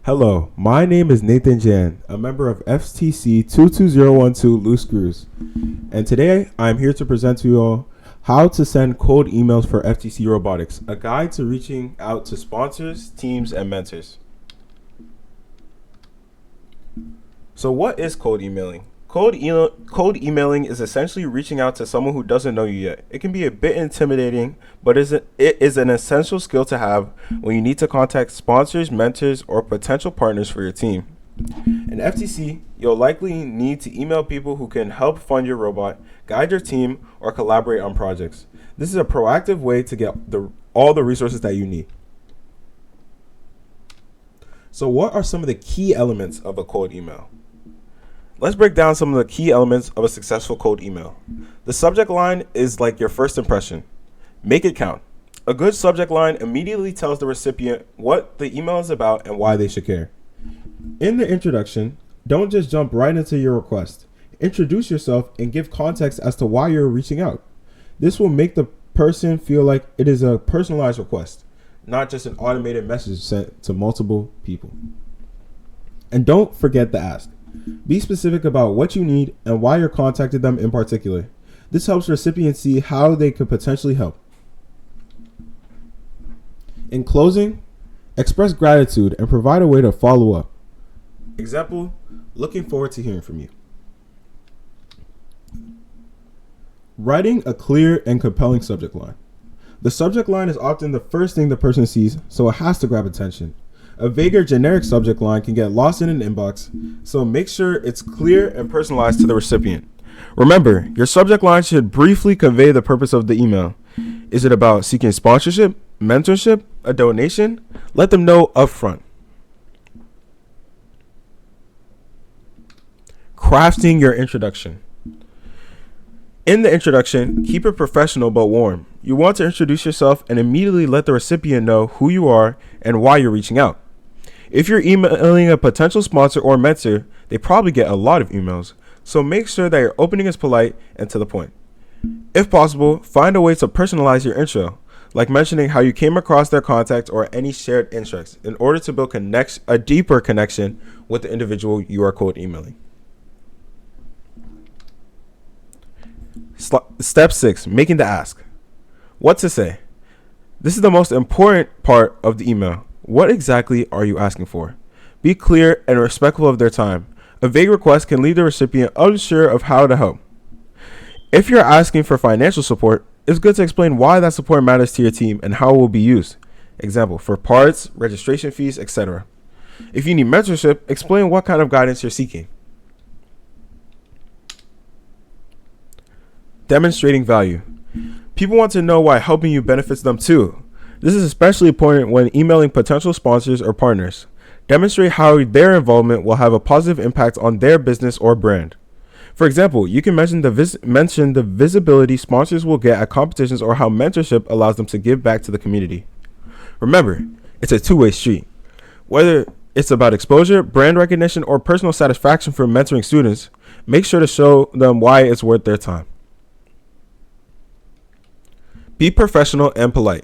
Hello, my name is Nathan Jan, a member of FTC 22012 Loose Screws, and today I'm here to present to you all how to send cold emails for FTC robotics, a guide to reaching out to sponsors, teams, and mentors. So what is cold emailing? Cold emailing is essentially reaching out to someone who doesn't know you yet. It can be a bit intimidating, but it is an essential skill to have when you need to contact sponsors, mentors, or potential partners for your team. In FTC, you'll likely need to email people who can help fund your robot, guide your team, or collaborate on projects. This is a proactive way to get all the resources that you need. So what are some of the key elements of a cold email? Let's break down some of the key elements of a successful cold email. The subject line is like your first impression. Make it count. A good subject line immediately tells the recipient what the email is about and why they should care. In the introduction, don't just jump right into your request. Introduce yourself and give context as to why you're reaching out. This will make the person feel like it is a personalized request, not just an automated message sent to multiple people. And don't forget to ask. Be specific about what you need and why you're contacting them in particular. This helps recipients see how they could potentially help. In closing, express gratitude and provide a way to follow up. Example, looking forward to hearing from you. Writing a clear and compelling subject line. The subject line is often the first thing the person sees, so it has to grab attention. A vague or generic subject line can get lost in an inbox, so make sure it's clear and personalized to the recipient. Remember, your subject line should briefly convey the purpose of the email. Is it about seeking sponsorship, mentorship, a donation? Let them know upfront. Crafting your introduction. In the introduction, keep it professional but warm. You want to introduce yourself and immediately let the recipient know who you are and why you're reaching out. If you're emailing a potential sponsor or mentor, they probably get a lot of emails, so make sure that your opening is polite and to the point. If possible, find a way to personalize your intro, like mentioning how you came across their contact or any shared interests, in order to build a deeper connection with the individual you are cold emailing. Step 6, making the ask. What to say? This is the most important part of the email. What exactly are you asking for? Be clear and respectful of their time. A vague request can leave the recipient unsure of how to help. If you're asking for financial support, it's good to explain why that support matters to your team and how it will be used. Example, for parts, registration fees, etc. If you need mentorship, explain what kind of guidance you're seeking. Demonstrating value. People want to know why helping you benefits them too. This is especially important when emailing potential sponsors or partners. Demonstrate how their involvement will have a positive impact on their business or brand. For example, you can mention the visibility sponsors will get at competitions or how mentorship allows them to give back to the community. Remember, it's a two-way street. Whether it's about exposure, brand recognition, or personal satisfaction for mentoring students, make sure to show them why it's worth their time. Be professional and polite.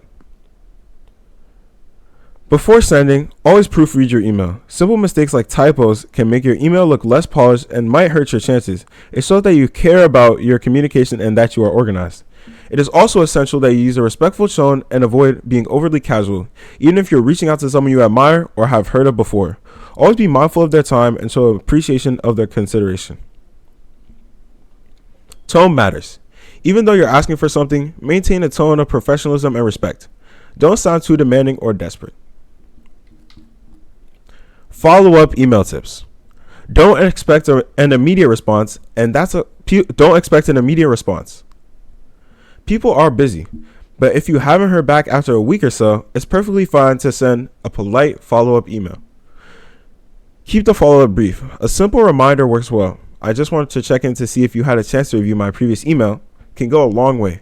Before sending, always proofread your email. Simple mistakes like typos can make your email look less polished and might hurt your chances. It shows that you care about your communication and that you are organized. It is also essential that you use a respectful tone and avoid being overly casual, even if you're reaching out to someone you admire or have heard of before. Always be mindful of their time and show appreciation of their consideration. Tone matters. Even though you're asking for something, maintain a tone of professionalism and respect. Don't sound too demanding or desperate. Follow-up email tips. Don't expect an immediate response, don't expect an immediate response. People are busy, but if you haven't heard back after a week or so, it's perfectly fine to send a polite follow-up email. Keep the follow-up brief. A simple reminder works well. I just wanted to check in to see if you had a chance to review my previous email. Can go a long way.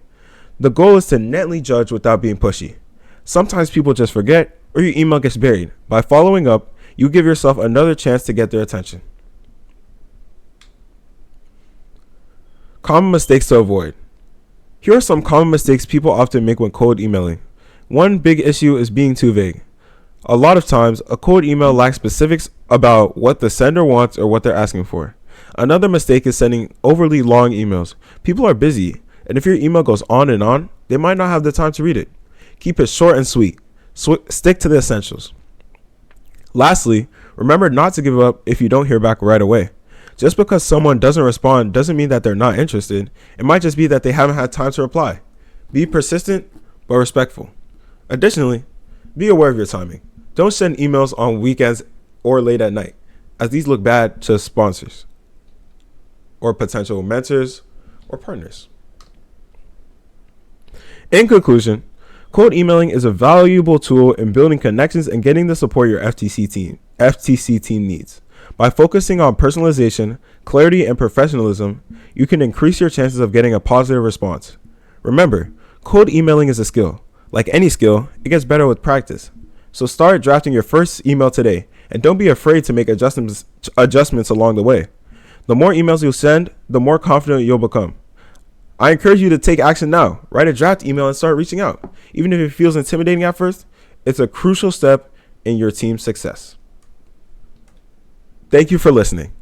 The goal is to gently judge without being pushy. Sometimes people just forget or your email gets buried. By following up, you give yourself another chance to get their attention. Common mistakes to avoid. Here are some common mistakes people often make when cold emailing. One big issue is being too vague. A lot of times, a cold email lacks specifics about what the sender wants or what they're asking for. Another mistake is sending overly long emails. People are busy, and if your email goes on and on, they might not have the time to read it. Keep it short and sweet. Stick to the essentials. Lastly, remember not to give up if you don't hear back right away. Just because someone doesn't respond doesn't mean that they're not interested. It might just be that they haven't had time to reply. Be persistent, but respectful. Additionally, be aware of your timing. Don't send emails on weekends or late at night, as these look bad to sponsors or potential mentors or partners. In conclusion, cold emailing is a valuable tool in building connections and getting the support your FTC team needs. By focusing on personalization, clarity, and professionalism, you can increase your chances of getting a positive response. Remember, cold emailing is a skill. Like any skill, it gets better with practice. So start drafting your first email today, and don't be afraid to make adjustments along the way. The more emails you send, the more confident you'll become. I encourage you to take action now. Write a draft email and start reaching out. Even if it feels intimidating at first, it's a crucial step in your team's success. Thank you for listening.